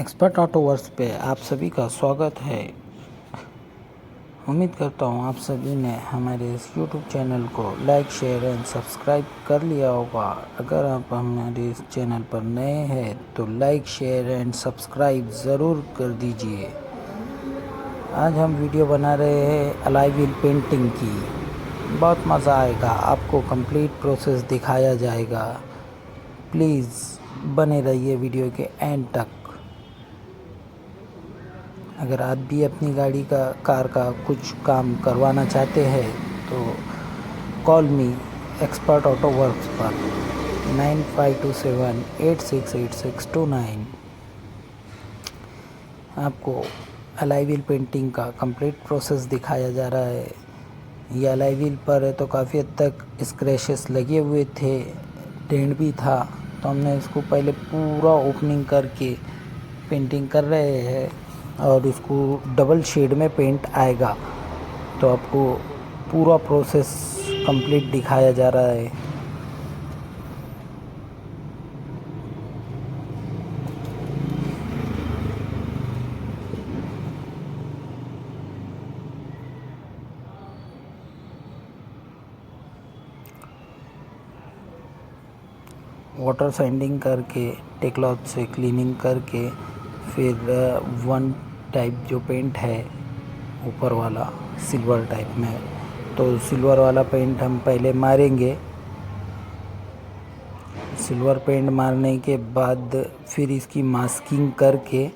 Expert auto works पे आप सभी का स्वागत है। उम्मीद करता हूँ आप सभी ने हमारे इस YouTube चैनल को लाइक शेयर एंड सब्सक्राइब कर लिया होगा। अगर आप हमारे इस चैनल पर नए हैं तो लाइक शेयर एंड सब्सक्राइब ज़रूर कर दीजिए। आज हम वीडियो बना रहे हैं अलॉय व्हील पेंटिंग की। बहुत मज़ा आएगा, आपको कंप्लीट प्रोसेस दिखाया जाएगा। प्लीज़ बने रहिए वीडियो के एंड तक। अगर आप भी अपनी गाड़ी का कार का कुछ काम करवाना चाहते हैं तो कॉल मी एक्सपर्ट ऑटो वर्क्स पर 9527868629। आपको अलॉय व्हील पेंटिंग का कंप्लीट प्रोसेस दिखाया जा रहा है। ये अलॉय व्हील पर है तो काफ़ी हद तक स्क्रैचेस लगे हुए थे, डेंट भी था, तो हमने इसको पहले पूरा ओपनिंग करके पेंटिंग कर रहे हैं और इसको डबल शेड में पेंट आएगा। तो आपको पूरा प्रोसेस कंप्लीट दिखाया जा रहा है। वाटर सैंडिंग करके टेक्लॉथ से क्लीनिंग करके फिर वन टाइप जो पेंट है ऊपर वाला सिल्वर टाइप में, तो सिल्वर वाला पेंट हम पहले मारेंगे। सिल्वर पेंट मारने के बाद फिर इसकी मास्किंग करके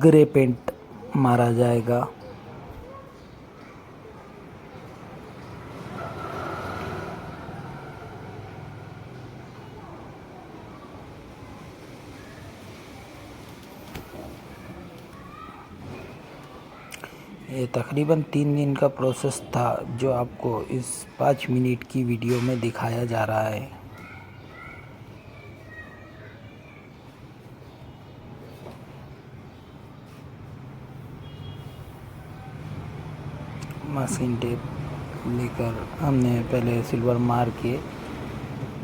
ग्रे पेंट मारा जाएगा। ये तकरीबन 3 दिन का प्रोसेस था जो आपको इस 5 मिनट की वीडियो में दिखाया जा रहा है। मास्किंग टेप लेकर हमने पहले सिल्वर मार के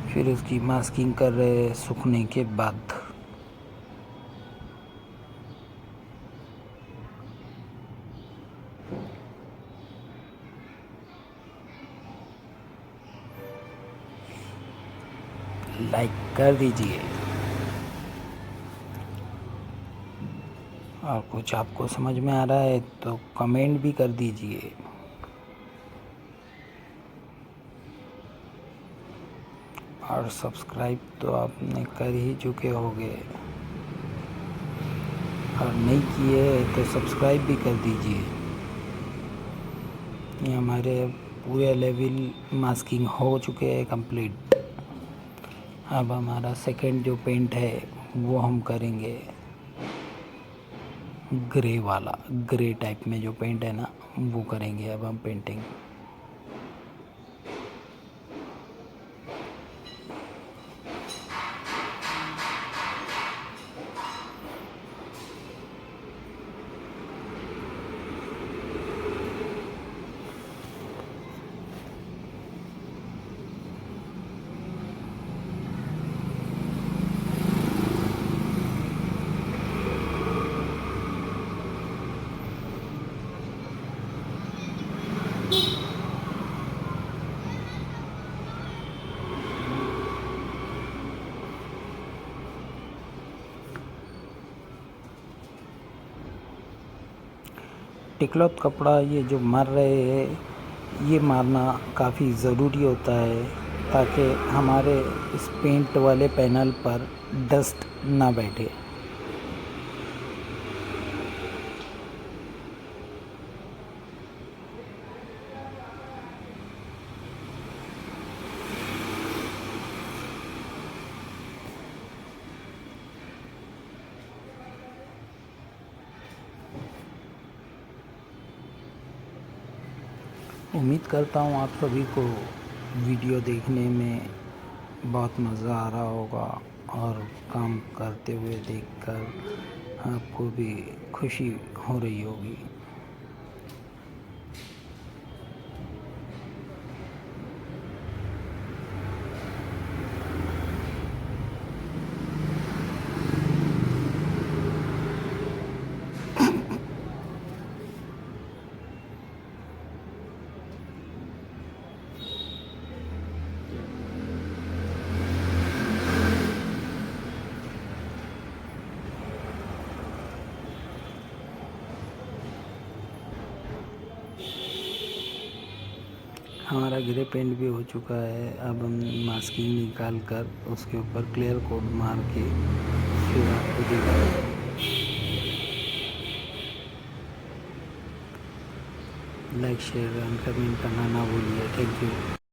फिर उसकी मास्किंग कर रहे सूखने के बाद। लाइक कर दीजिए और कुछ आपको समझ में आ रहा है तो कमेंट भी कर दीजिए। और सब्सक्राइब तो आपने कर ही चुके होंगे और नहीं किए तो सब्सक्राइब भी कर दीजिए। ये हमारे पूरे लेवल मास्किंग हो चुके हैं कंप्लीट। अब हमारा सेकंड जो पेंट है वो हम करेंगे ग्रे वाला, ग्रे टाइप में जो पेंट है ना वो करेंगे अब हम पेंटिंग। टिकलॉथ कपड़ा ये जो मार रहे हैं ये मारना काफ़ी ज़रूरी होता है ताकि हमारे इस पेंट वाले पैनल पर डस्ट ना बैठे। उम्मीद करता हूँ आप सभी को वीडियो देखने में बहुत मज़ा आ रहा होगा और काम करते हुए देखकर आपको भी खुशी हो रही होगी। हमारा ग्रे पेंट भी हो चुका है। अब हम मास्किंग निकाल कर उसके ऊपर क्लियर कोट मार के फिर आपको दिखाएंगे। लाइक शेयर एंड कमेंट करना ना भूलिए। Thank you.